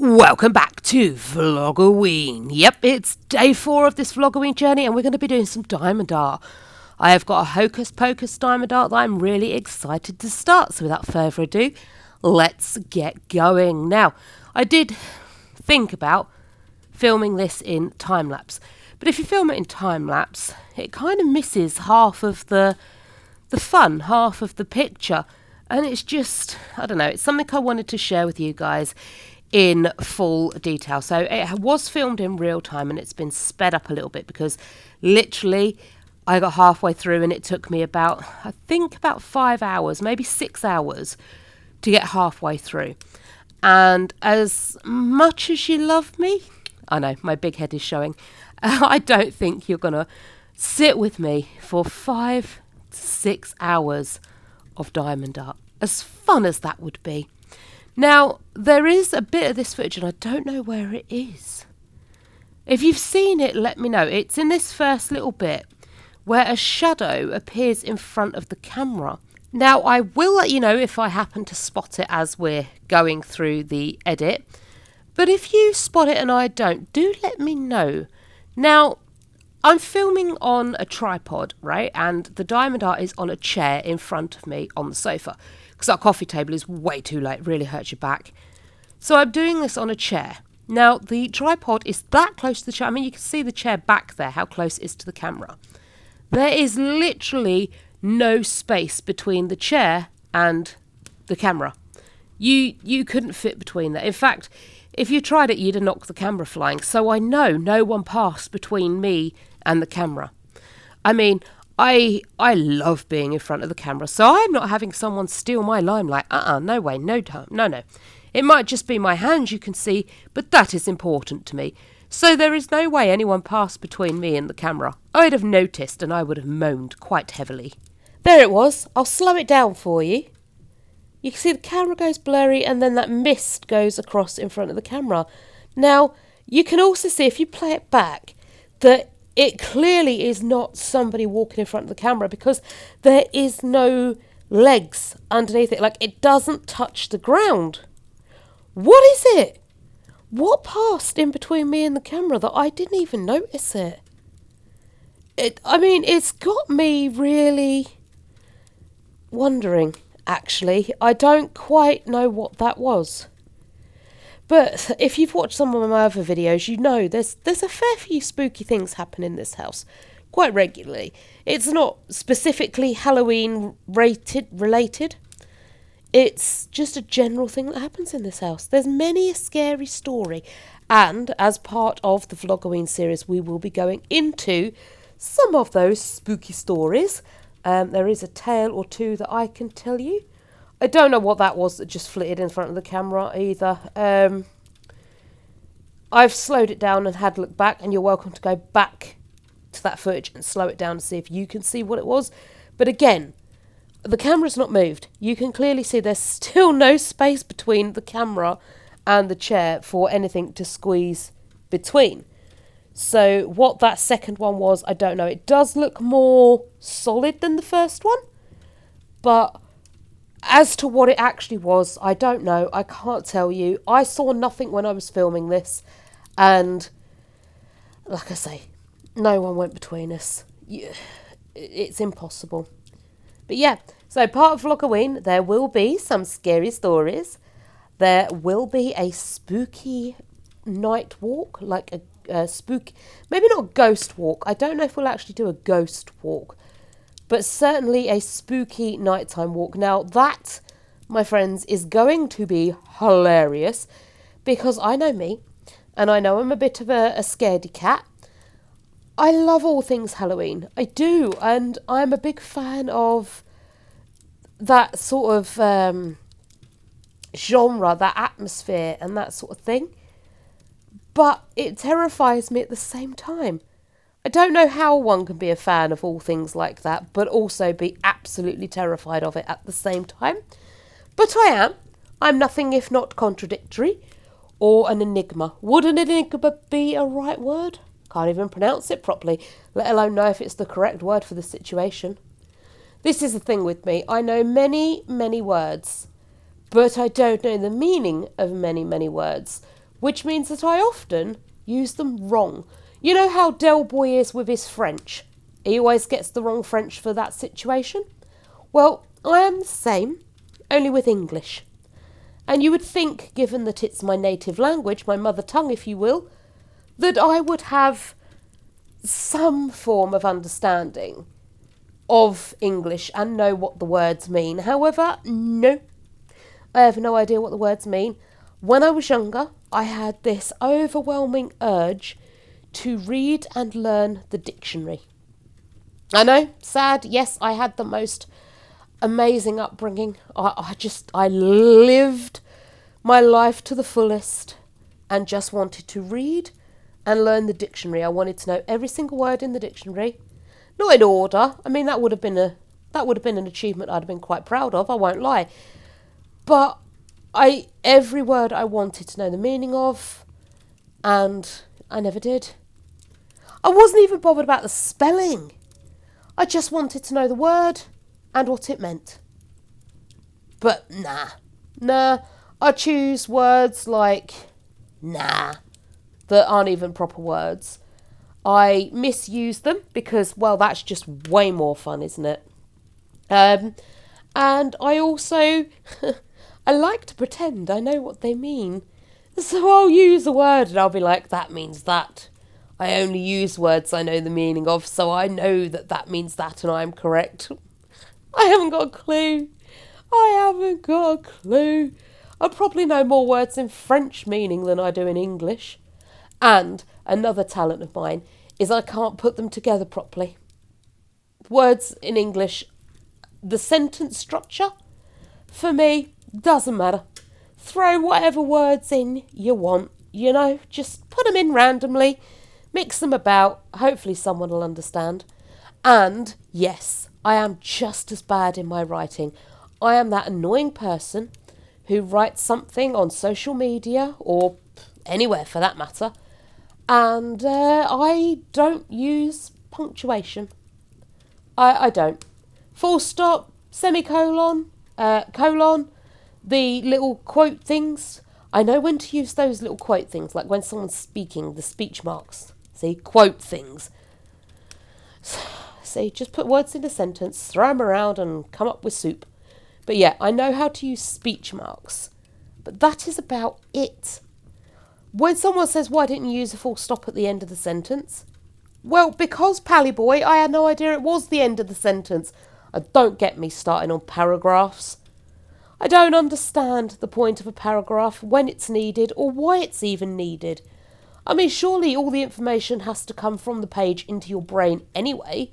Welcome back to Vloggoween. Yep, it's day 4 of this Vloggoween journey and we're going to be doing some diamond art. I have got a Hocus-pocus diamond art that I'm really excited to start. So without further ado, let's get going. Now, I did think about filming this in time-lapse. But if you film it in time-lapse, it kind of misses half of the fun, half of the picture. And it's just, I don't know, it's something I wanted to share with you guys in full detail. So it was filmed in real time and it's been sped up a little bit because literally I got halfway through and it took me about 5 hours, maybe 6 hours to get halfway through. And as much as you love me, I know my big head is showing, I don't think you're gonna sit with me for 5 to 6 hours of diamond art, as fun as that would be. Now, there is a bit of this footage and I don't know where it is. If you've seen it, let me know. It's in this first little bit where a shadow appears in front of the camera. Now, I will let you know if I happen to spot it as we're going through the edit. But if you spot it and I don't, do let me know. Now, I'm filming on a tripod, right? And the diamond art is on a chair in front of me on the sofa. Because our coffee table is way too late, it really hurts your back. So I'm doing this on a chair. Now, the tripod is that close to the chair. I mean, you can see the chair back there, how close it is to the camera. There is literally no space between the chair and the camera. You couldn't fit between that. In fact, if you tried it, you'd have knocked the camera flying. So I know no one passed between me and the camera. I mean, I love being in front of the camera, so I'm not having someone steal my limelight. No way, no time, no. It might just be my hands you can see, but that is important to me. So there is no way anyone passed between me and the camera. I'd have noticed and I would have moaned quite heavily. There it was. I'll slow it down for you. You can see the camera goes blurry and then that mist goes across in front of the camera. Now, you can also see if you play it back that it clearly is not somebody walking in front of the camera because there is no legs underneath it. Like, it doesn't touch the ground. What is it? What passed in between me and the camera that I didn't even notice it? I mean, it's got me really wondering, actually. I don't quite know what that was. But if you've watched some of my other videos, you know there's a fair few spooky things happen in this house quite regularly. It's not specifically Halloween related. It's just a general thing that happens in this house. There's many a scary story. And as part of the Vloggoween series, we will be going into some of those spooky stories. There is a tale or two that I can tell you. I don't know what that was that just flitted in front of the camera either. I've slowed it down and had a look back, and you're welcome to go back to that footage and slow it down to see if you can see what it was. But again, the camera's not moved. You can clearly see there's still no space between the camera and the chair for anything to squeeze between. So what that second one was, I don't know. It does look more solid than the first one, but as to what it actually was, I don't know. I can't tell you. I saw nothing when I was filming this. And like I say, no one went between us. It's impossible. But yeah, so part of Vloggoween, there will be some scary stories. There will be a spooky night walk, like a spook, maybe not a ghost walk. I don't know if we'll actually do a ghost walk. But certainly a spooky nighttime walk. Now that, my friends, is going to be hilarious because I know me and I know I'm a bit of a scaredy cat. I love all things Halloween. I do. And I'm a big fan of that sort of genre, that atmosphere and that sort of thing. But it terrifies me at the same time. I don't know how one can be a fan of all things like that, but also be absolutely terrified of it at the same time. But I am. I'm nothing if not contradictory or an enigma. Would an enigma be a right word? Can't even pronounce it properly, let alone know if it's the correct word for the situation. This is the thing with me. I know many, many words, but I don't know the meaning of many, many words. which means that I often use them wrong. You know how Del Boy is with his French? He always gets the wrong French for that situation. Well, I am the same, only with English. And you would think, given that it's my native language, my mother tongue, if you will, that I would have some form of understanding of English and know what the words mean. However, no, I have no idea what the words mean. When I was younger, I had this overwhelming urge to read and learn the dictionary. I know, sad, yes, I had the most amazing upbringing. I lived my life to the fullest and just wanted to read and learn the dictionary. I wanted to know every single word in the dictionary, not in order. I mean, that would have been an achievement I'd have been quite proud of, I won't lie. But every word I wanted to know the meaning of, and I never did. I wasn't even bothered about the spelling. I just wanted to know the word and what it meant. But nah, I choose words like nah that aren't even proper words. I misuse them because, well, that's just way more fun, isn't it? And I also, I like to pretend I know what they mean. So I'll use a word and I'll be like, that means that. I only use words I know the meaning of, so I know that that means that and I'm correct. I haven't got a clue. I probably know more words in French meaning than I do in English. And another talent of mine is I can't put them together properly. Words in English, the sentence structure, for me, doesn't matter. Throw whatever words in you want, just put them in randomly, mix them about, hopefully someone will understand. And yes, I am just as bad in my writing. I am that annoying person who writes something on social media or anywhere for that matter, and I don't use punctuation. I don't. Full stop, semicolon, colon, the little quote things. I know when to use those little quote things, like when someone's speaking, the speech marks. See, quote things. See, just put words in a sentence, throw them around and come up with soup. But yeah, I know how to use speech marks. But that is about it. When someone says, why didn't you use a full stop at the end of the sentence? Well, because, Pally Boy, I had no idea it was the end of the sentence. Don't get me starting on paragraphs. I don't understand the point of a paragraph, when it's needed, or why it's even needed. I mean, surely all the information has to come from the page into your brain anyway.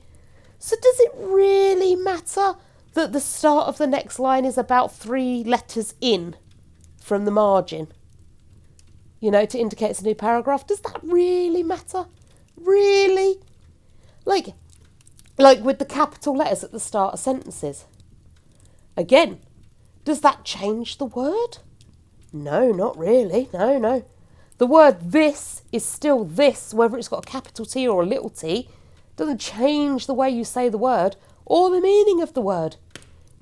So does it really matter that the start of the next line is about 3 letters in from the margin? To indicate it's a new paragraph. Does that really matter? Really? Like with the capital letters at the start of sentences. Again, does that change the word? No, not really. No. The word this is still this, whether it's got a capital T or a little t. Doesn't change the way you say the word or the meaning of the word.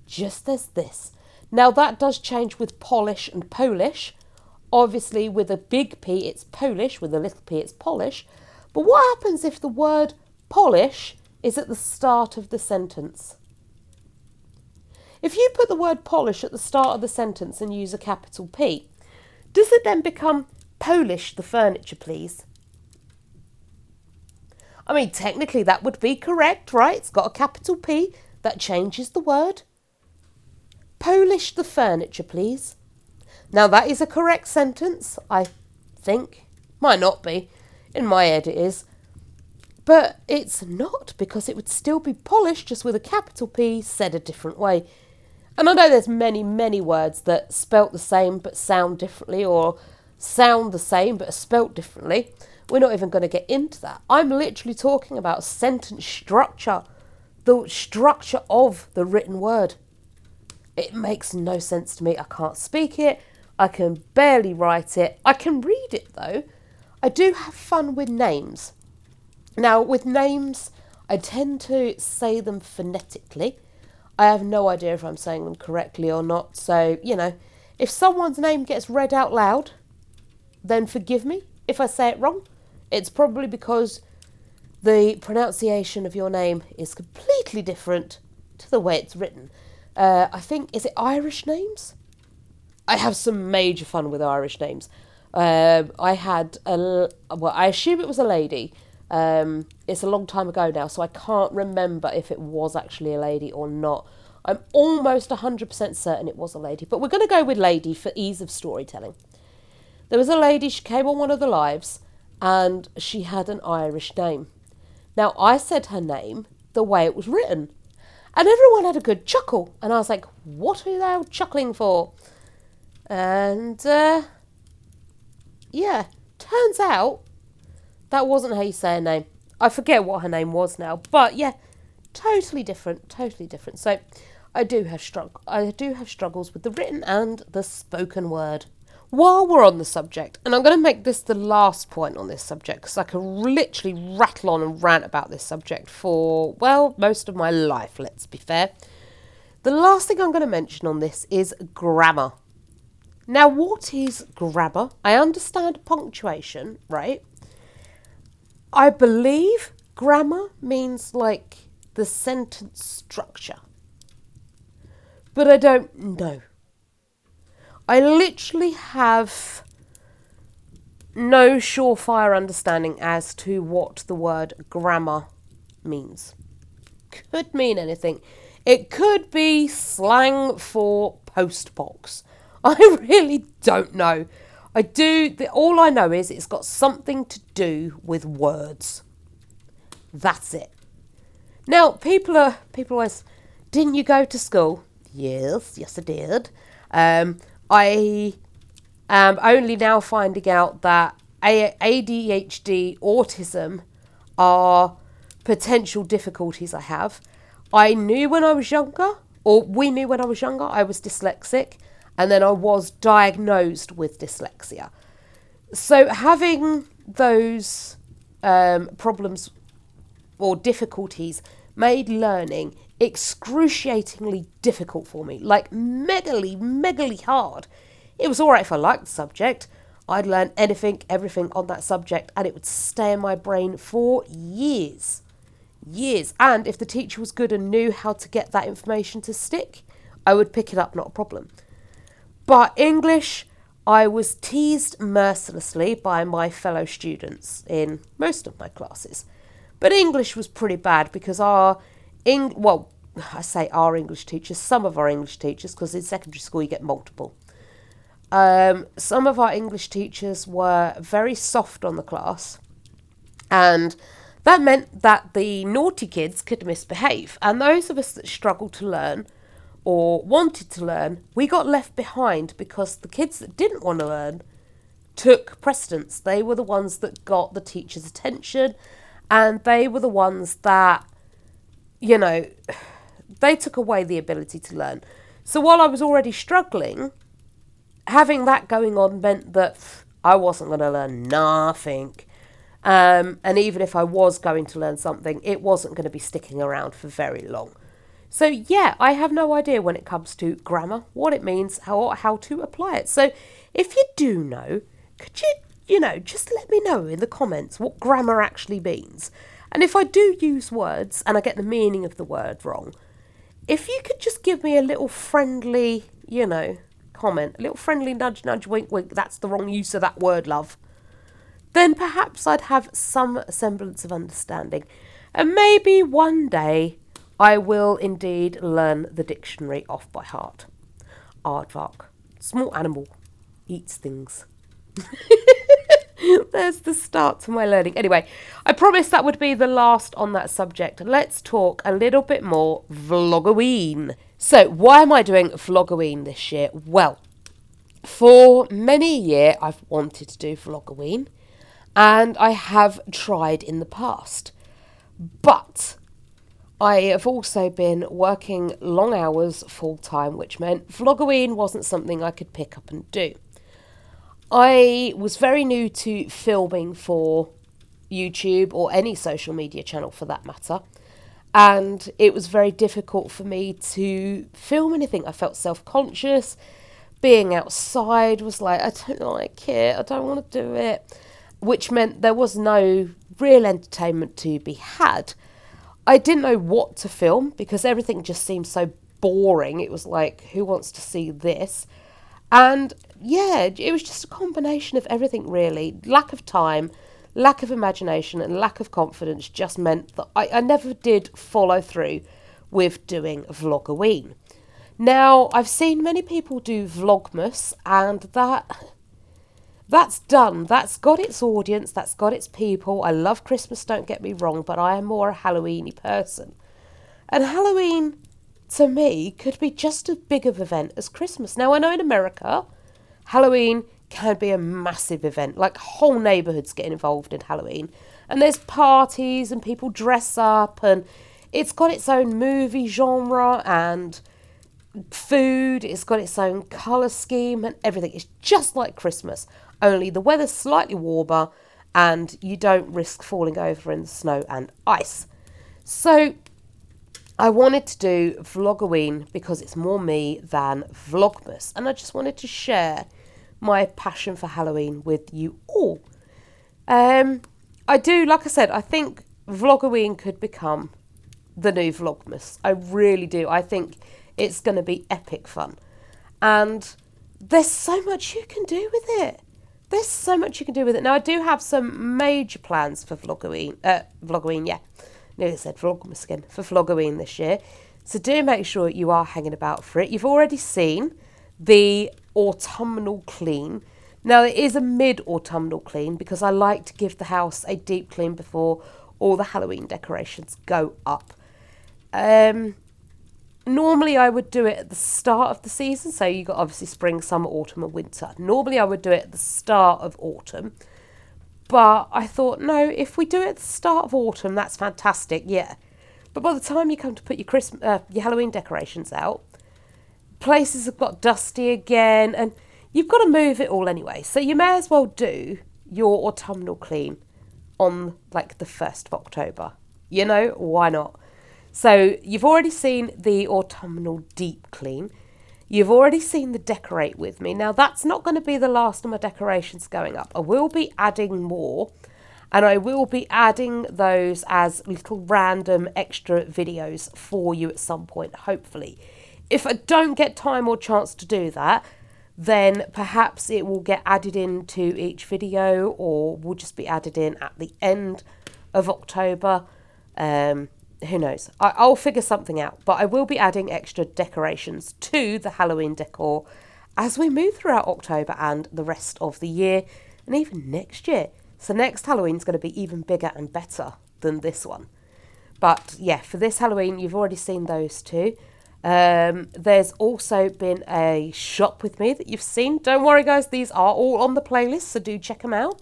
Just as this. Now that does change with Polish and Polish. Obviously with a big P it's Polish, with a little p it's Polish. But what happens if the word polish is at the start of the sentence? If you put the word polish at the start of the sentence and use a capital P, does it then become Polish the furniture, please? I mean, technically that would be correct, right? It's got a capital P. That changes the word. Polish the furniture, please. Now that is a correct sentence, I think. Might not be. In my head it is. But it's not, because it would still be polish, just with a capital P said a different way. And I know there's many, many words that spelt the same but sound differently, or sound the same but are spelt differently. We're not even going to get into that. I'm literally talking about sentence structure, the structure of the written word. It makes no sense to me. I can't speak it. I can barely write it. I can read it though. I do have fun with names. Now with names, I tend to say them phonetically. I have no idea if I'm saying them correctly or not. So, if someone's name gets read out loud, then forgive me if I say it wrong. It's probably because the pronunciation of your name is completely different to the way it's written. I think, is it Irish names? I have some major fun with Irish names. I assume it was a lady. It's a long time ago now, so I can't remember if it was actually a lady or not. I'm almost 100% certain it was a lady, but we're going to go with lady for ease of storytelling. There was a lady, she came on one of the lives, and she had an Irish name. Now, I said her name the way it was written, and everyone had a good chuckle, and I was like, what are they all chuckling for? And, yeah, turns out that wasn't how you say her name. I forget what her name was now, but yeah, totally different. So I do have struggles with the written and the spoken word. While we're on the subject, and I'm going to make this the last point on this subject because I could literally rattle on and rant about this subject for, well, most of my life, let's be fair. The last thing I'm going to mention on this is grammar. Now, what is grammar? I understand punctuation, right? I believe grammar means like the sentence structure, but I don't know. I literally have no surefire understanding as to what the word grammar means. Could mean anything. It could be slang for postbox. I really don't know. All I know is it's got something to do with words. That's it. Now, people always, didn't you go to school? Yes, I did. I am only now finding out that ADHD, autism are potential difficulties I have. I knew when I was younger, or we knew when I was younger, I was dyslexic, and then I was diagnosed with dyslexia. So having those problems or difficulties made learning excruciatingly difficult for me, like megally hard. It was all right if I liked the subject. I'd learn anything, everything on that subject, and it would stay in my brain for years. And if the teacher was good and knew how to get that information to stick, I would pick it up, not a problem. But English, I was teased mercilessly by my fellow students in most of my classes. But English was pretty bad because our English teachers, some of our English teachers, because in secondary school you get multiple. Some of our English teachers were very soft on the class, and that meant that the naughty kids could misbehave, and those of us that struggled to learn or wanted to learn, we got left behind because the kids that didn't want to learn took precedence. They were the ones that got the teacher's attention, and they were the ones that, they took away the ability to learn. So while I was already struggling, having that going on meant that I wasn't going to learn nothing. And even if I was going to learn something, it wasn't going to be sticking around for very long. So yeah, I have no idea when it comes to grammar, what it means, how to apply it. So if you do know, could you, just let me know in the comments what grammar actually means. And if I do use words and I get the meaning of the word wrong, if you could just give me a little friendly, comment, a little friendly nudge, wink, wink, that's the wrong use of that word, love, then perhaps I'd have some semblance of understanding. And maybe one day I will indeed learn the dictionary off by heart. Aardvark. Small animal. Eats things. There's the start to my learning. Anyway, I promised that would be the last on that subject. Let's talk a little bit more vloggoween. So, why am I doing vloggoween this year? Well, for many a year I've wanted to do vloggoween, and I have tried in the past. But I have also been working long hours full time, which meant vloggoween wasn't something I could pick up and do. I was very new to filming for YouTube or any social media channel for that matter, and it was very difficult for me to film anything. I felt self-conscious being outside was like, I don't like it, I don't want to do it, which meant there was no real entertainment to be had. I didn't know what to film because everything just seemed so boring. It was like, who wants to see this? And yeah, it was just a combination of everything really. Lack of time, lack of imagination and lack of confidence just meant that I never did follow through with doing vloggoween. Now, I've seen many people do Vlogmas, and that's done. That's got its audience, that's got its people. I love Christmas, don't get me wrong, but I am more a Halloweeny person. And Halloween, to me, could be just as big of an event as Christmas. Now, I know in America, Halloween can be a massive event. Like, whole neighbourhoods get involved in Halloween. And there's parties and people dress up, and it's got its own movie genre and food. It's got its own colour scheme and everything. It's just like Christmas, only the weather's slightly warmer and you don't risk falling over in the snow and ice. So I wanted to do vloggoween because it's more me than Vlogmas, and I just wanted to share my passion for Halloween with you all. I do, like I said, I think vloggoween could become the new Vlogmas. I really do. I think it's going to be epic fun. And there's so much you can do with it. There's so much you can do with it. Now, I do have some major plans for vloggoween, yeah. Nearly said Vlogmas again, for vloggoween this year. So do make sure you are hanging about for it. You've already seen the autumnal clean. Now, it is a mid-autumnal clean because I like to give the house a deep clean before all the Halloween decorations go up. Normally I would do it at the start of the season, so you got obviously spring, summer, autumn and winter. Normally I would do it at the start of autumn, but I thought, no, if we do it at the start of autumn, that's fantastic, yeah. But by the time you come to put your Halloween decorations out, places have got dusty again, and you've got to move it all anyway. So you may as well do your autumnal clean on like the 1st of October. You know, why not? So you've already seen the autumnal deep clean. You've already seen the decorate with me. Now, that's not going to be the last of my decorations going up. I will be adding more, and I will be adding those as little random extra videos for you at some point, hopefully. If I don't get time or chance to do that, then perhaps it will get added into each video, or will just be added in at the end of October. Who knows? I'll figure something out, but I will be adding extra decorations to the Halloween decor as we move throughout October and the rest of the year, and even next year. So next Halloween's going to be even bigger and better than this one. But yeah, for this Halloween, you've already seen those two. There's also been a shop with me that you've seen. Don't worry, guys, these are all on the playlist, so do check them out.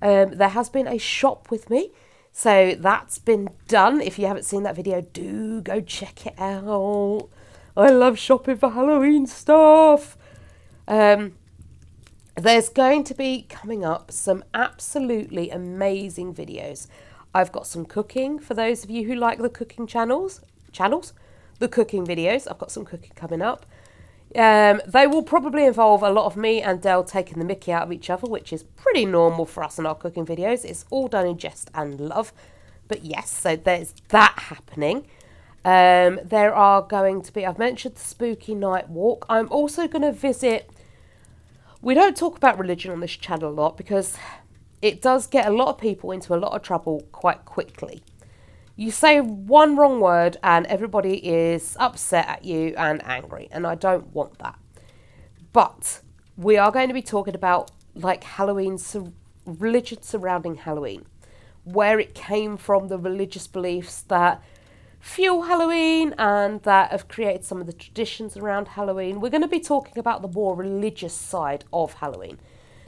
There has been a shop with me. So that's been done. If you haven't seen that video, do go check it out. I love shopping for Halloween stuff. There's going to be coming up some absolutely amazing videos. I've got some cooking for those of you who like the cooking channels, the cooking videos. I've got some cooking coming up. They will probably involve a lot of me and Del taking the mickey out of each other, which is pretty normal for us in our cooking videos. It's all done in jest and love. But yes, so there's that happening. There are going to be, I've mentioned the spooky night walk. I'm also going to visit, we don't talk about religion on this channel a lot because it does get a lot of people into a lot of trouble quite quickly. You say one wrong word and everybody is upset at you and angry, and I don't want that. But we are going to be talking about like Halloween, religion surrounding Halloween, where it came from, the religious beliefs that fuel Halloween and that have created some of the traditions around Halloween. We're going to be talking about the more religious side of Halloween.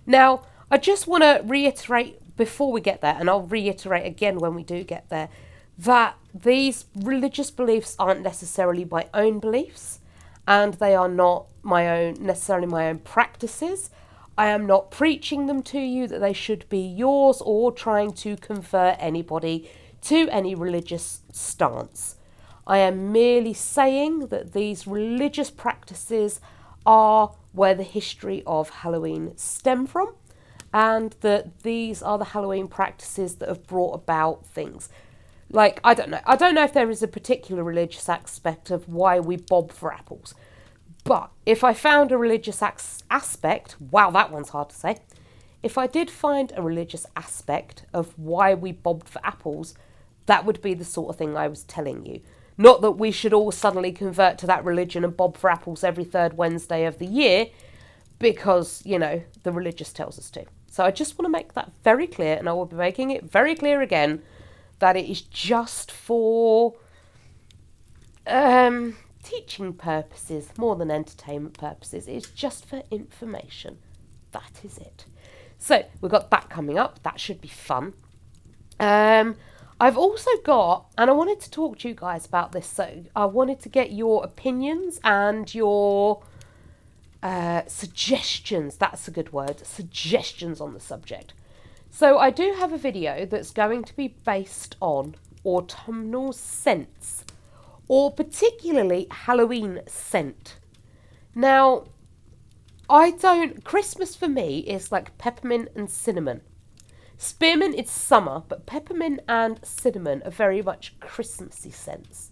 Now, I just want to reiterate before we get there, and I'll reiterate again when we do get there, that these religious beliefs aren't necessarily my own beliefs, and they are not necessarily my own practices. I am not preaching them to you that they should be yours or trying to convert anybody to any religious stance. I am merely saying that these religious practices are where the history of Halloween stem from, and that these are the Halloween practices that have brought about things. Like, I don't know if there is a particular religious aspect of why we bob for apples. But if I found a religious aspect, wow, that one's hard to say. If I did find a religious aspect of why we bobbed for apples, that would be the sort of thing I was telling you. Not that we should all suddenly convert to that religion and bob for apples every third Wednesday of the year, because, you know, the religious tells us to. So I just want to make that very clear, and I will be making it very clear again, that it is just for teaching purposes more than entertainment purposes. It's just for information. That is it. So we've got that coming up. That should be fun. I've also got, and I wanted to talk to you guys about this, so I wanted to get your opinions and your suggestions. That's a good word. Suggestions on the subject. So I do have a video that's going to be based on autumnal scents, or particularly Halloween scent. Now, Christmas for me is like peppermint and cinnamon. Spearmint is summer, but peppermint and cinnamon are very much Christmassy scents.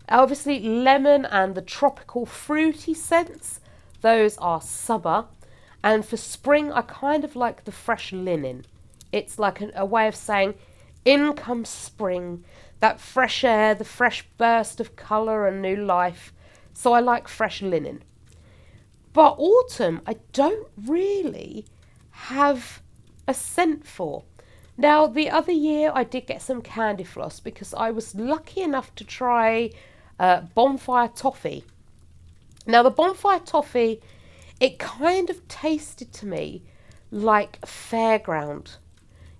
Obviously, lemon and the tropical fruity scents, those are summer. And for spring, I kind of like the fresh linen. It's like a way of saying, in comes spring, that fresh air, the fresh burst of colour and new life. So I like fresh linen. But autumn, I don't really have a scent for. Now, the other year I did get some candy floss because I was lucky enough to try bonfire toffee. Now, the bonfire toffee, it kind of tasted to me like fairground.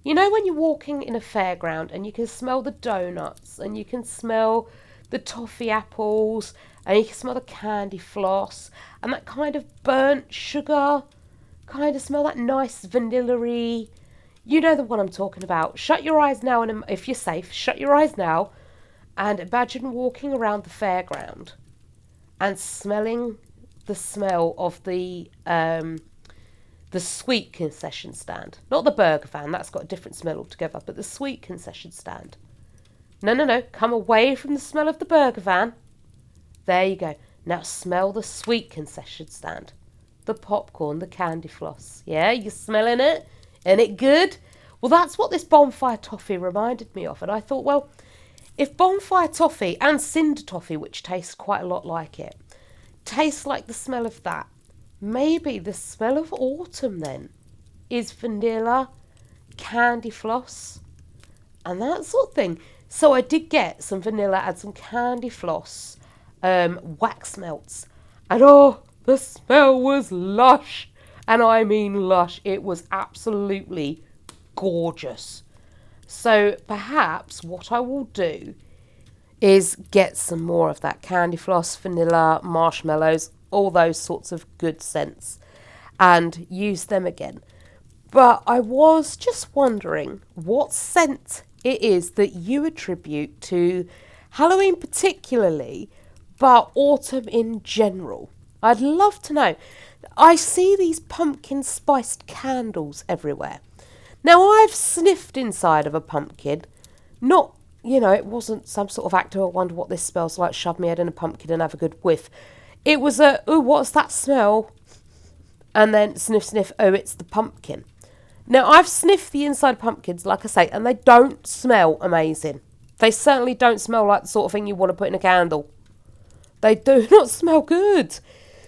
You know when you're walking in a fairground and you can smell the donuts and you can smell the toffee apples and you can smell the candy floss and that kind of burnt sugar kind of smell, that nice vanilla-y. You know the one I'm talking about. Shut your eyes now, and if you're safe, shut your eyes now and imagine walking around the fairground and smelling the smell of the sweet concession stand. Not the burger van, that's got a different smell altogether, but the sweet concession stand. No, come away from the smell of the burger van. There you go. Now smell the sweet concession stand. The popcorn, the candy floss. Yeah, you're smelling it? Ain't it good? Well, that's what this bonfire toffee reminded me of. And I thought, well, if bonfire toffee and cinder toffee, which tastes quite a lot like it, tastes like the smell of that, maybe the smell of autumn then is vanilla, candy floss, and that sort of thing. So I did get some vanilla and some candy floss wax melts. And oh, the smell was lush. And I mean lush. It was absolutely gorgeous. So perhaps what I will do is get some more of that candy floss, vanilla, marshmallows, all those sorts of good scents, and use them again. But I was just wondering what scent it is that you attribute to Halloween particularly, but autumn in general. I'd love to know. I see these pumpkin spiced candles everywhere. Now, I've sniffed inside of a pumpkin. Not, it wasn't some sort of act of, I wonder what this smells like, shove my head in a pumpkin and have a good whiff. It was ooh, what's that smell? And then sniff, sniff, oh, it's the pumpkin. Now, I've sniffed the inside of pumpkins, like I say, and they don't smell amazing. They certainly don't smell like the sort of thing you want to put in a candle. They do not smell good.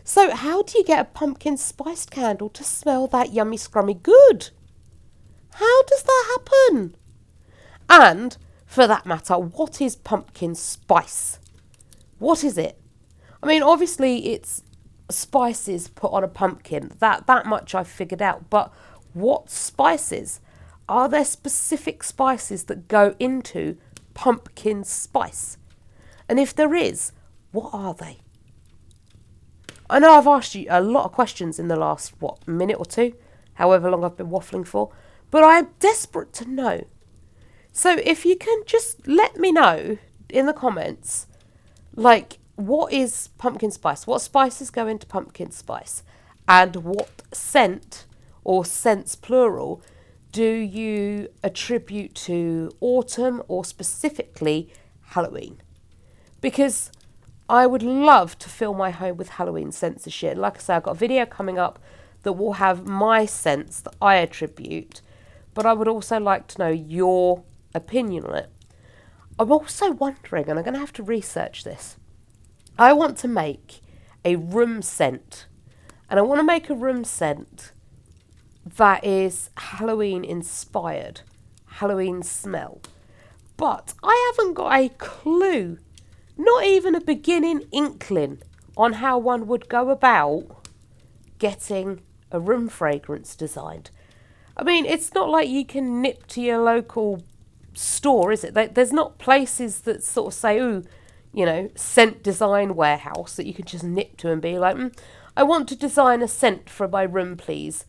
So how do you get a pumpkin spiced candle to smell that yummy scrummy good? How does that happen? And, for that matter, what is pumpkin spice? What is it? I mean, obviously it's spices put on a pumpkin. That much I've figured out. But what spices? Are there specific spices that go into pumpkin spice? And if there is, what are they? I know I've asked you a lot of questions in the last, minute or two, however long I've been waffling for, but I'm desperate to know. So if you can just let me know in the comments, like, what is pumpkin spice? What spices go into pumpkin spice? And what scent, or scents plural, do you attribute to autumn or specifically Halloween? Because I would love to fill my home with Halloween scents this year. Like I say, I've got a video coming up that will have my scents that I attribute, but I would also like to know your opinion on it. I'm also wondering, and I'm going to have to research this, I want to make a room scent, and I want to make a room scent that is Halloween inspired, Halloween smell. But I haven't got a clue, not even a beginning inkling on how one would go about getting a room fragrance designed. I mean, it's not like you can nip to your local store, is it? There's not places that sort of say, ooh, you know, scent design warehouse that you can just nip to and be like, I want to design a scent for my room, please.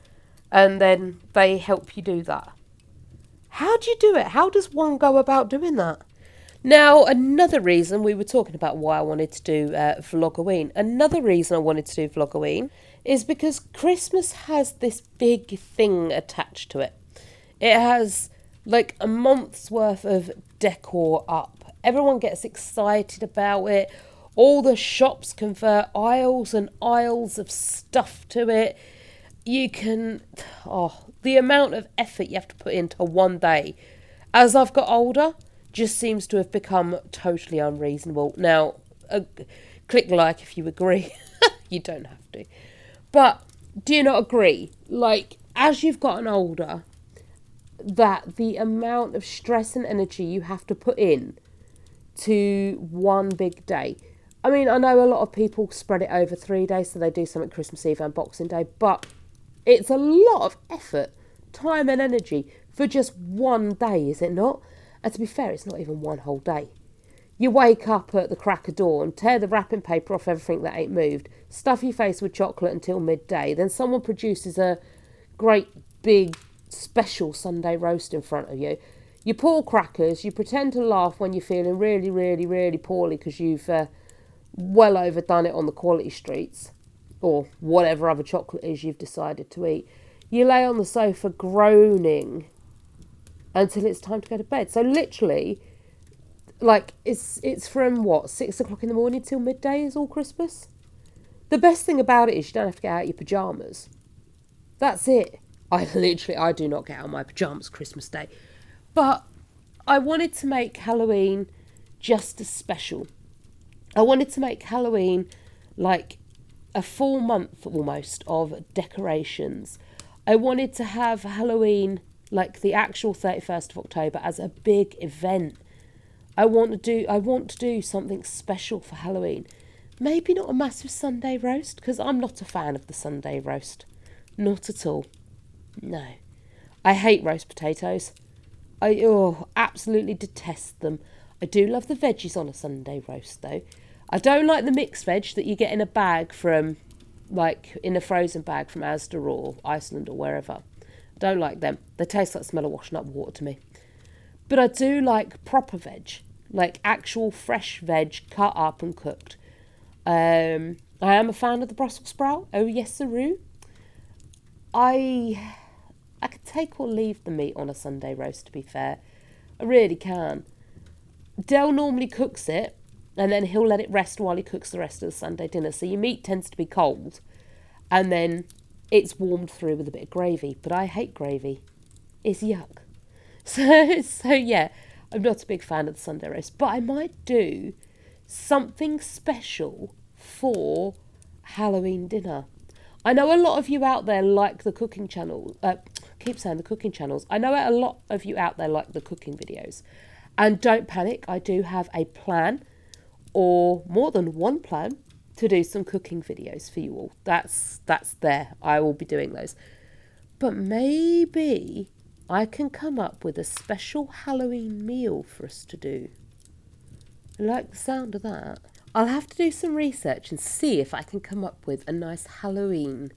And then they help you do that. How do you do it? How does one go about doing that? Now, another reason, we were talking about why I wanted to do vloggoween. Another reason I wanted to do vloggoween is because Christmas has this big thing attached to it. It has like a month's worth of decor up. Everyone gets excited about it. All the shops convert aisles and aisles of stuff to it. You can, the amount of effort you have to put into one day, as I've got older, just seems to have become totally unreasonable. Now, click like if you agree. You don't have to. But do you not agree? Like, as you've gotten older, that the amount of stress and energy you have to put in to one big day. I mean, I know a lot of people spread it over 3 days, so they do something Christmas Eve and Boxing Day, but it's a lot of effort, time and energy for just one day, is it not? And to be fair, it's not even one whole day. You wake up at the crack of dawn, tear the wrapping paper off everything that ain't moved, stuff your face with chocolate until midday, then someone produces a great big special Sunday roast in front of you. You pull crackers, you pretend to laugh when you're feeling really, really, really poorly because you've well overdone it on the quality streets, or whatever other chocolate is you've decided to eat. You lay on the sofa groaning until it's time to go to bed. So literally, like, it's from, 6 o'clock in the morning till midday is all Christmas? The best thing about it is you don't have to get out your pyjamas. That's it. I do not get out of my pyjamas Christmas Day. But I wanted to make Halloween just as special. I wanted to make Halloween like a full month almost of decorations. I wanted to have Halloween, like the actual 31st of October, as a big event. I want to do something special for Halloween. Maybe not a massive Sunday roast, because I'm not a fan of the Sunday roast. Not at all. No. I hate roast potatoes. I absolutely detest them. I do love the veggies on a Sunday roast, though. I don't like the mixed veg that you get in a bag from, like, in a frozen bag from Asda or Iceland or wherever. I don't like them. They taste like the smell of washing up water to me. But I do like proper veg, like actual fresh veg cut up and cooked. I am a fan of the Brussels sprout. Oh, yes, sirroo. I could take or leave the meat on a Sunday roast, to be fair. I really can. Del normally cooks it, and then he'll let it rest while he cooks the rest of the Sunday dinner. So your meat tends to be cold, and then it's warmed through with a bit of gravy. But I hate gravy. It's yuck. So yeah, I'm not a big fan of the Sunday roast. But I might do something special for Halloween dinner. I know a lot of you out there like the cooking channel. Keep saying the cooking channels. I know a lot of you out there like the cooking videos. And don't panic, I do have a plan, or more than one plan, to do some cooking videos for you all. That's there. I will be doing those. But maybe I can come up with a special Halloween meal for us to do. I like the sound of that. I'll have to do some research and see if I can come up with a nice Halloween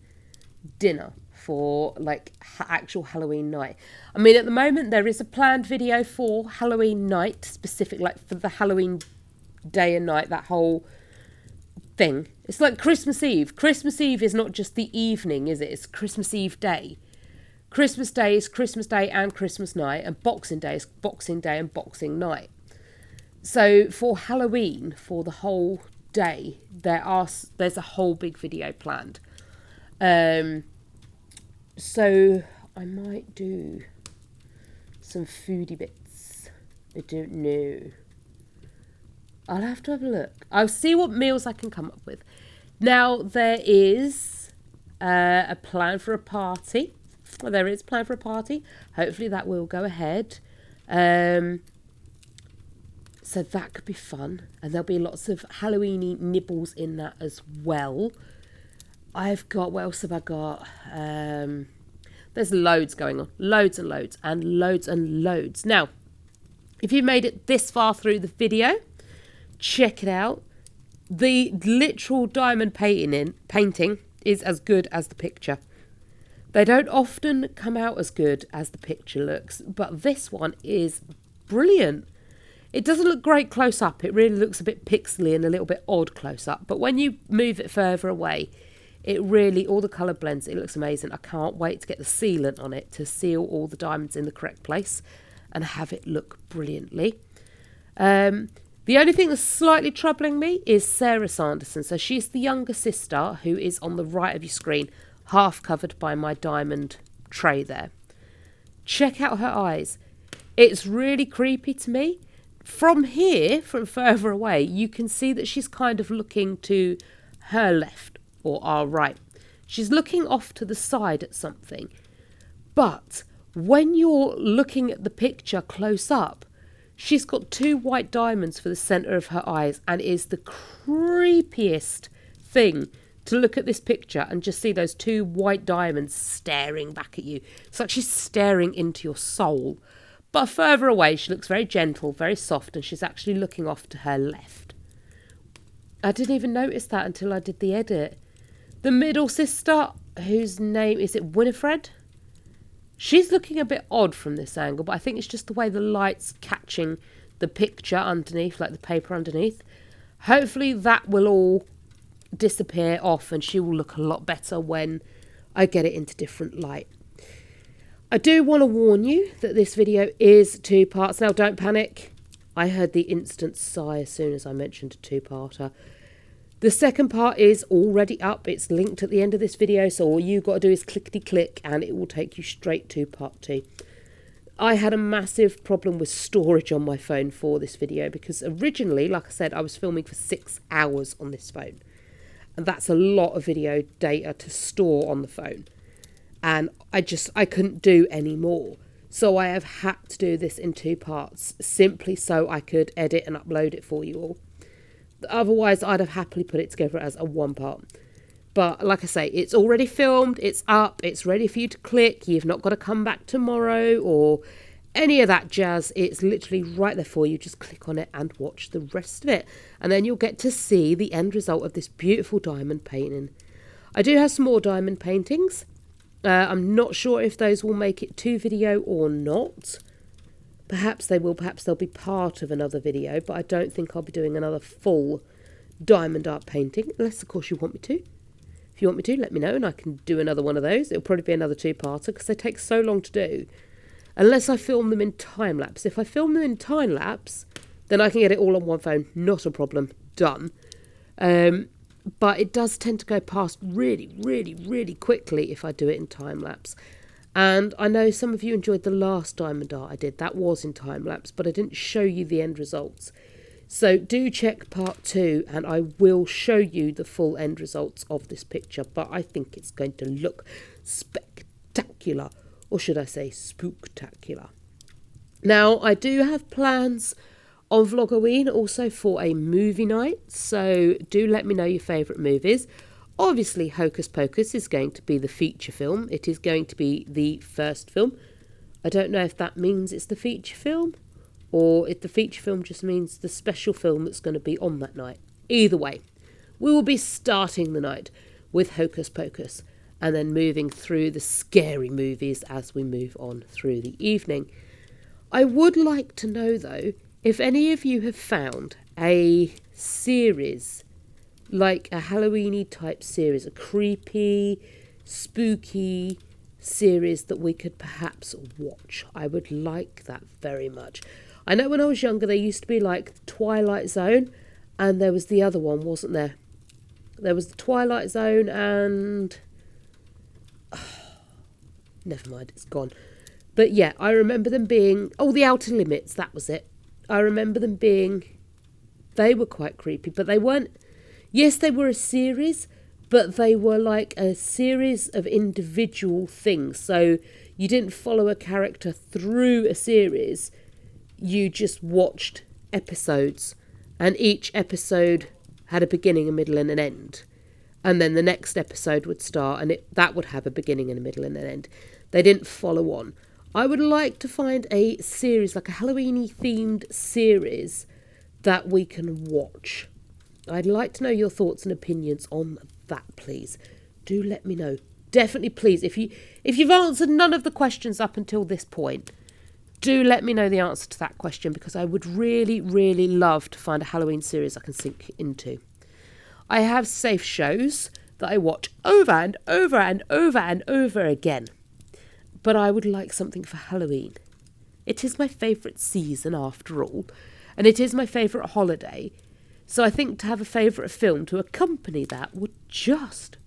dinner for, like, actual Halloween night. I mean, at the moment there is a planned video for Halloween night, specific, like, for the Halloween day and night, that whole thing. It's like Christmas Eve. Christmas Eve is not just the evening, is it? It's Christmas Eve day. Christmas Day is Christmas Day and Christmas night, and Boxing Day is Boxing Day and Boxing night. So for Halloween, for the whole day, there's a whole big video planned. So I might do some foodie bits. I don't know. I'll have to have a look. I'll see what meals I can come up with. Now, there is a plan for a party. Well, there is a plan for a party. Hopefully that will go ahead. So that could be fun. And there'll be lots of Halloween-y nibbles in that as well. I've got, what else have I got? There's loads going on. Loads and loads and loads and loads. Now, if you made it this far through the video, check it out. The literal diamond painting is as good as the picture. They don't often come out as good as the picture looks, but this one is brilliant. It doesn't look great close up. It really looks a bit pixely and a little bit odd close up. But when you move it further away, it really, all the colour blends, it looks amazing. I can't wait to get the sealant on it to seal all the diamonds in the correct place and have it look brilliantly. The only thing that's slightly troubling me is Sarah Sanderson. So she's the younger sister who is on the right of your screen, half covered by my diamond tray there. Check out her eyes. It's really creepy to me. From here, from further away, you can see that she's kind of looking to her left or our right. She's looking off to the side at something. But when you're looking at the picture close up, she's got 2 white diamonds for the centre of her eyes, and it is the creepiest thing to look at this picture and just see those 2 white diamonds staring back at you. It's like she's staring into your soul. But further away, she looks very gentle, very soft, and she's actually looking off to her left. I didn't even notice that until I did the edit. The middle sister, whose name, is it Winifred? She's looking a bit odd from this angle, but I think it's just the way the light's catching the picture underneath, like the paper underneath. Hopefully that will all disappear off and she will look a lot better when I get it into different light. I do want to warn you that this video is 2 parts. Now, don't panic. I heard the instant sigh as soon as I mentioned a 2-parter. The second part is already up. It's linked at the end of this video, so all you've got to do is clickety-click and it will take you straight to part 2. I had a massive problem with storage on my phone for this video because originally, like I said, I was filming for 6 hours on this phone. And that's a lot of video data to store on the phone. And I couldn't do any more. So I have had to do this in 2 parts, simply so I could edit and upload it for you all. Otherwise, I'd have happily put it together as a 1-part. But like I say, it's already filmed, it's up, it's ready for you to click. You've not got to come back tomorrow or any of that jazz. It's literally right there for you. Just click on it and watch the rest of it. And then you'll get to see the end result of this beautiful diamond painting. I do have some more diamond paintings. I'm not sure if those will make it to video or not. Perhaps they will, perhaps they'll be part of another video, but I don't think I'll be doing another full diamond art painting, unless of course you want me to. If you want me to, let me know and I can do another one of those. It'll probably be another 2-parter because they take so long to do. Unless I film them in time-lapse. If I film them in time-lapse, then I can get it all on one phone. Not a problem. Done. But it does tend to go past really, really, really quickly if I do it in time-lapse. And I know some of you enjoyed the last diamond art I did. That was in time-lapse, but I didn't show you the end results. So do check part 2 and I will show you the full end results of this picture. But I think it's going to look spectacular. Or should I say spooktacular. Now, I do have plans on vloggoween also for a movie night. So do let me know your favourite movies. Obviously, Hocus-pocus is going to be the feature film. It is going to be the first film. I don't know if that means it's the feature film or if the feature film just means the special film that's going to be on that night. Either way, we will be starting the night with Hocus-pocus and then moving through the scary movies as we move on through the evening. I would like to know, though, if any of you have found a series like a Halloweeny type series, a creepy, spooky series that we could perhaps watch. I would like that very much. I know when I was younger there used to be like Twilight Zone, and there was the other one, wasn't there? There was the Twilight Zone and... never mind, it's gone. But yeah, I remember them being... Oh, The Outer Limits, that was it. I remember them being... They were quite creepy, but they weren't... Yes, they were a series, but they were like a series of individual things. So you didn't follow a character through a series. You just watched episodes. And each episode had a beginning, a middle and an end. And then the next episode would start and that would have a beginning and a middle and an end. They didn't follow on. I would like to find a series, like a Halloween-y themed series that we can watch. I'd like to know your thoughts and opinions on that, please. Do let me know. Definitely, please. If you've answered none of the questions up until this point, do let me know the answer to that question, because I would really, really love to find a Halloween series I can sink into. I have safe shows that I watch over and over and over and over again. But I would like something for Halloween. It is my favourite season after all, and it is my favourite holiday. So I think to have a favourite film to accompany that would just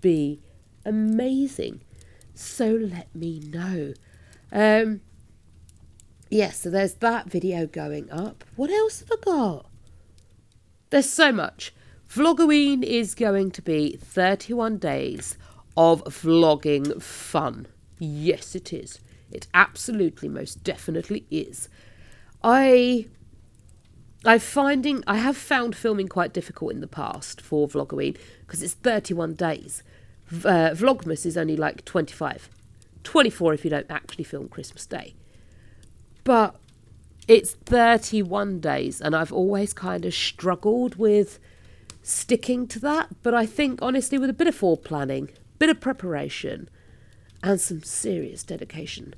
be amazing. So let me know. Yes, so there's that video going up. What else have I got? There's so much. Vloggoween is going to be 31 days of vlogging fun. Yes, it is. It absolutely, most definitely is. I have found filming quite difficult in the past for Vloggoween because it's 31 days. Vlogmas is only like 25. 24 if you don't actually film Christmas Day. But it's 31 days and I've always kind of struggled with sticking to that. But I think, honestly, with a bit of foreplanning, bit of preparation and some serious dedication,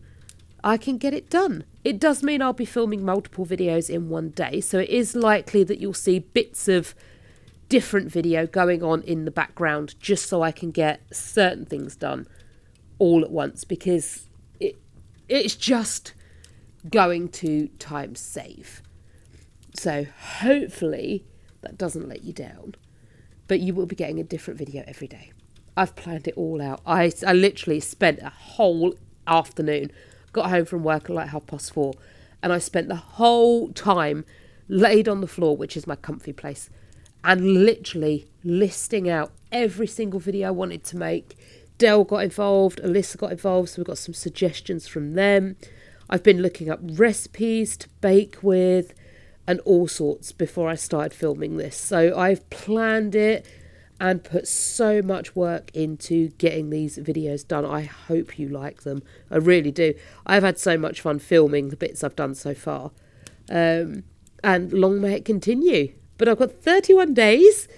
I can get it done. It does mean I'll be filming multiple videos in one day, so it is likely that you'll see bits of different video going on in the background just so I can get certain things done all at once, because it's just going to time save. So hopefully that doesn't let you down, but you will be getting a different video every day. I've planned it all out. I literally spent a whole afternoon, got home from work at like 4:30, and I spent the whole time laid on the floor, which is my comfy place, and literally listing out every single video I wanted to make. Dell got involved, Alyssa got involved, so we got some suggestions from them. I've been looking up recipes to bake with and all sorts before I started filming this. So I've planned it and put so much work into getting these videos done. I hope you like them. I really do. I've had so much fun filming the bits I've done so far. And long may it continue. But I've got 31 days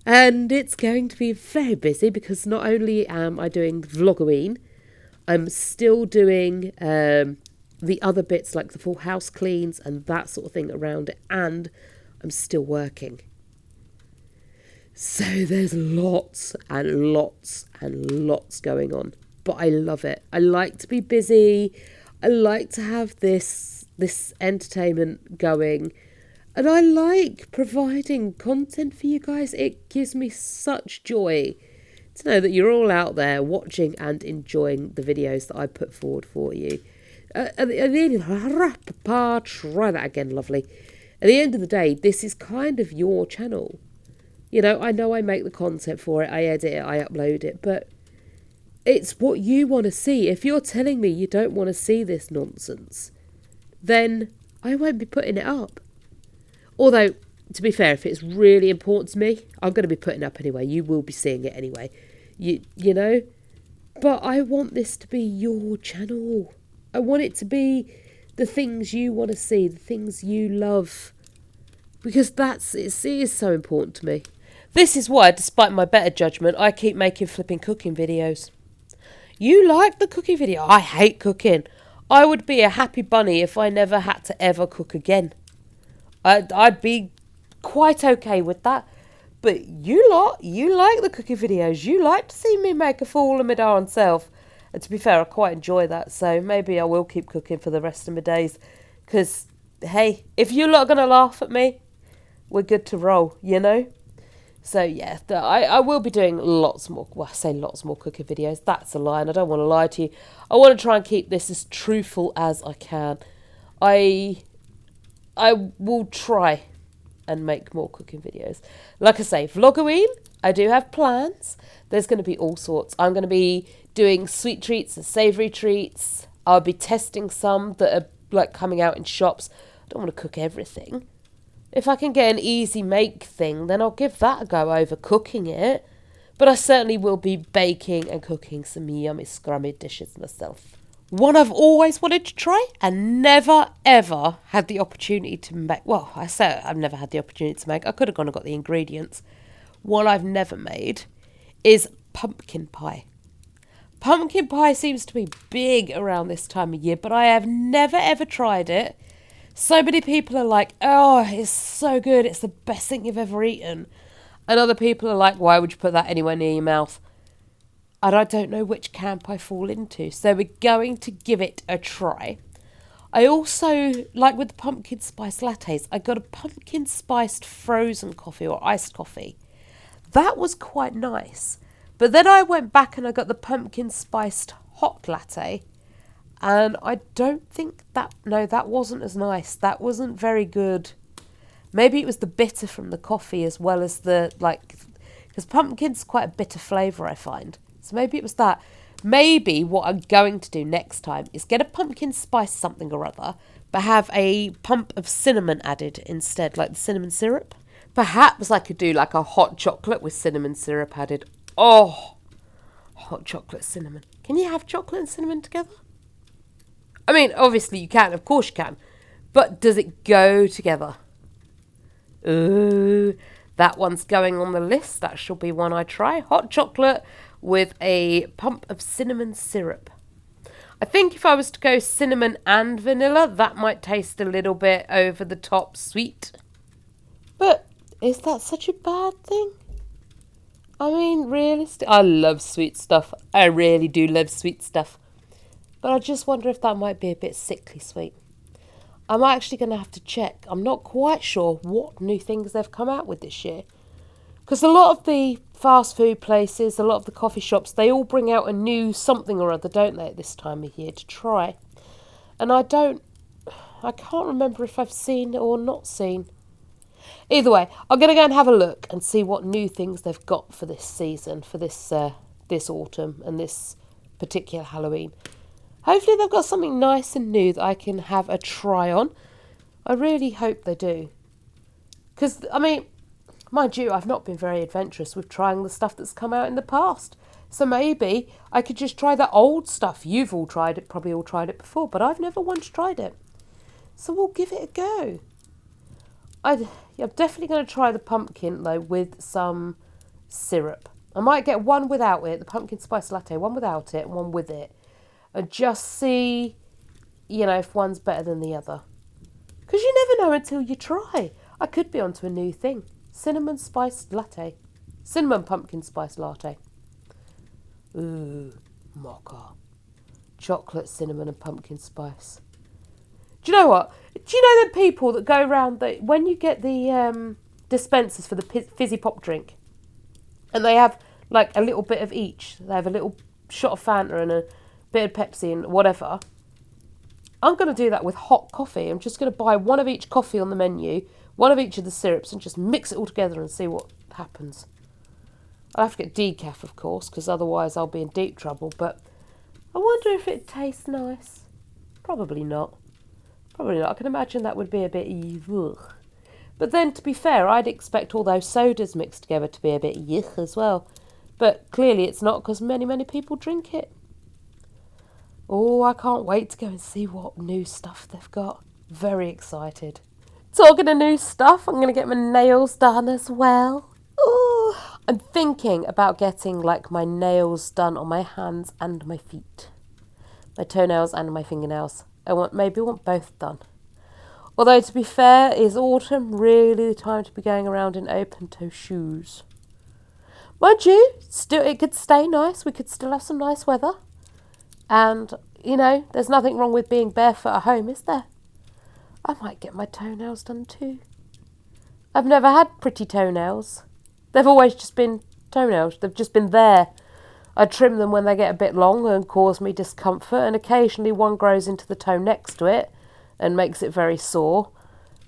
and it's going to be very busy, because not only am I doing Vloggoween, I'm still doing the other bits like the full house cleans and that sort of thing around it, and I'm still working. So there's lots and lots and lots going on, but I love it. I like to be busy. I like to have this entertainment going, and I like providing content for you guys. It gives me such joy to know that you're all out there watching and enjoying the videos that I put forward for you. Try that again, lovely. At the end of the day, this is kind of your channel. You know I make the content for it, I edit it, I upload it, but it's what you want to see. If you're telling me you don't want to see this nonsense, then I won't be putting it up. Although, to be fair, if it's really important to me, I'm going to be putting it up anyway. You will be seeing it anyway. You know? But I want this to be your channel. I want it to be the things you want to see, the things you love, because it is so important to me. This is why, despite my better judgment, I keep making flipping cooking videos. You like the cooking video? I hate cooking. I would be a happy bunny if I never had to ever cook again. I'd be quite okay with that. But you like the cooking videos. You like to see me make a fool of my darn self. And to be fair, I quite enjoy that. So maybe I will keep cooking for the rest of my days. Because, hey, if you lot are going to laugh at me, we're good to roll, you know? So, yeah, I will be doing lots more. Well, I say lots more cooking videos. That's a lie, and I don't want to lie to you. I want to try and keep this as truthful as I can. I will try and make more cooking videos. Like I say, vloggoween, I do have plans. There's going to be all sorts. I'm going to be doing sweet treats and savoury treats. I'll be testing some that are like coming out in shops. I don't want to cook everything. If I can get an easy make thing, then I'll give that a go over cooking it. But I certainly will be baking and cooking some yummy scrummy dishes myself. One I've always wanted to try and never ever had the opportunity to make. Well, I say I've never had the opportunity to make. I could have gone and got the ingredients. One I've never made is pumpkin pie. Pumpkin pie seems to be big around this time of year, but I have never ever tried it. So many people are like, oh, it's so good, it's the best thing you've ever eaten. And other people are like, why would you put that anywhere near your mouth? And I don't know which camp I fall into. So we're going to give it a try. I also, like with the pumpkin spice lattes, I got a pumpkin spiced frozen coffee or iced coffee. That was quite nice. But then I went back and I got the pumpkin spiced hot latte. And I don't think that wasn't as nice. That wasn't very good. Maybe it was the bitter from the coffee as well as because pumpkin's quite a bitter flavour, I find. So maybe it was that. Maybe what I'm going to do next time is get a pumpkin spice something or other, but have a pump of cinnamon added instead, like the cinnamon syrup. Perhaps I could do like a hot chocolate with cinnamon syrup added. Oh, hot chocolate cinnamon. Can you have chocolate and cinnamon together? I mean, obviously you can, of course you can. But does it go together? Ooh, that one's going on the list. That shall be one I try. Hot chocolate with a pump of cinnamon syrup. I think if I was to go cinnamon and vanilla, that might taste a little bit over the top sweet. But is that such a bad thing? I mean, realistic. I love sweet stuff. I really do love sweet stuff. But I just wonder if that might be a bit sickly sweet. I'm actually going to have to check. I'm not quite sure what new things they've come out with this year. Because a lot of the fast food places, a lot of the coffee shops, they all bring out a new something or other, don't they, at this time of year to try. And I can't remember if I've seen or not seen. Either way, I'm going to go and have a look and see what new things they've got for this season, for this autumn and this particular Halloween. Hopefully they've got something nice and new that I can have a try on. I really hope they do. Because, I mean, mind you, I've not been very adventurous with trying the stuff that's come out in the past. So maybe I could just try the old stuff. You've all tried it, probably all tried it before, but I've never once tried it. So we'll give it a go. I'm definitely going to try the pumpkin, though, with some syrup. I might get one without it, the pumpkin spice latte, one without it and one with it. And just see, if one's better than the other. Because you never know until you try. I could be onto a new thing. Cinnamon spiced latte. Cinnamon pumpkin spice latte. Ooh, mocha. Chocolate, cinnamon and pumpkin spice. Do you know what? Do you know the people that go around, when you get the dispensers for the fizzy pop drink, and they have like a little bit of each. They have a little shot of Fanta and a bit of Pepsi and whatever. I'm going to do that with hot coffee. I'm just going to buy one of each coffee on the menu, one of each of the syrups, and just mix it all together and see what happens. I'll have to get decaf, of course, because otherwise I'll be in deep trouble. But I wonder if it tastes nice. Probably not. Probably not. I can imagine that would be a bit yuck. But then, to be fair, I'd expect all those sodas mixed together to be a bit yuck as well. But clearly it's not, because many, many people drink it. Oh, I can't wait to go and see what new stuff they've got. Very excited. Talking of new stuff, I'm going to get my nails done as well. Oh, I'm thinking about getting my nails done on my hands and my feet. My toenails and my fingernails. I want both done. Although, to be fair, is autumn really the time to be going around in open-toe shoes? Mind you, still it could stay nice. We could still have some nice weather. And, you know, there's nothing wrong with being barefoot at home, is there? I might get my toenails done too. I've never had pretty toenails. They've always just been toenails. They've just been there. I trim them when they get a bit long and cause me discomfort, and occasionally one grows into the toe next to it and makes it very sore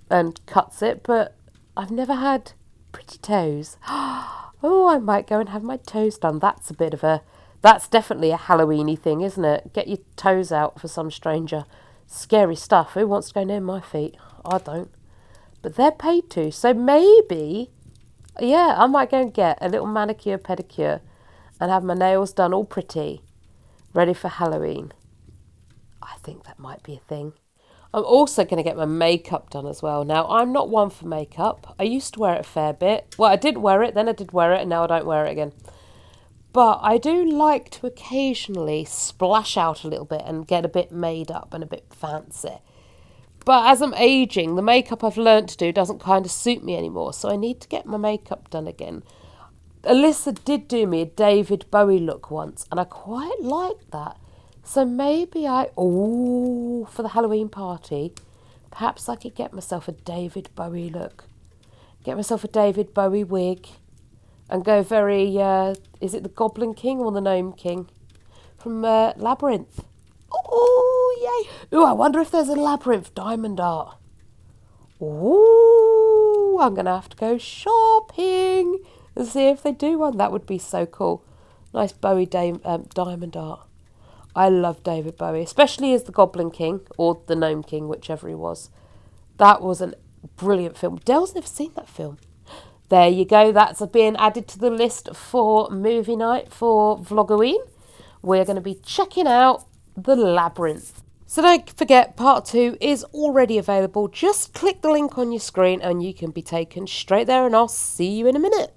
and cuts it, but I've never had pretty toes. Oh, I might go and have my toes done. That's definitely a Halloween-y thing, isn't it? Get your toes out for some stranger. Scary stuff. Who wants to go near my feet? I don't. But they're paid to, so maybe, yeah, I might go and get a little manicure, pedicure and have my nails done all pretty, ready for Halloween. I think that might be a thing. I'm also going to get my makeup done as well. Now, I'm not one for makeup. I used to wear it a fair bit. Well, I did wear it, then I did wear it, and now I don't wear it again. But I do like to occasionally splash out a little bit and get a bit made up and a bit fancy. But as I'm aging, the makeup I've learnt to do doesn't kind of suit me anymore, so I need to get my makeup done again. Alyssa did do me a David Bowie look once, and I quite liked that. So maybe for the Halloween party, perhaps I could get myself a David Bowie look. Get myself a David Bowie wig and go very, is it the Goblin King or the Gnome King? From Labyrinth. Oh, yay. Ooh, I wonder if there's a Labyrinth diamond art. Ooh, I'm going to have to go shopping and see if they do one. That would be so cool. Nice Bowie diamond art. I love David Bowie, especially as the Goblin King or the Gnome King, whichever he was. That was a brilliant film. Dell's never seen that film. There you go. That's being added to the list for movie night for Vloggoween. We're going to be checking out The Labyrinth. So don't forget, part 2 is already available. Just click the link on your screen and you can be taken straight there, and I'll see you in a minute.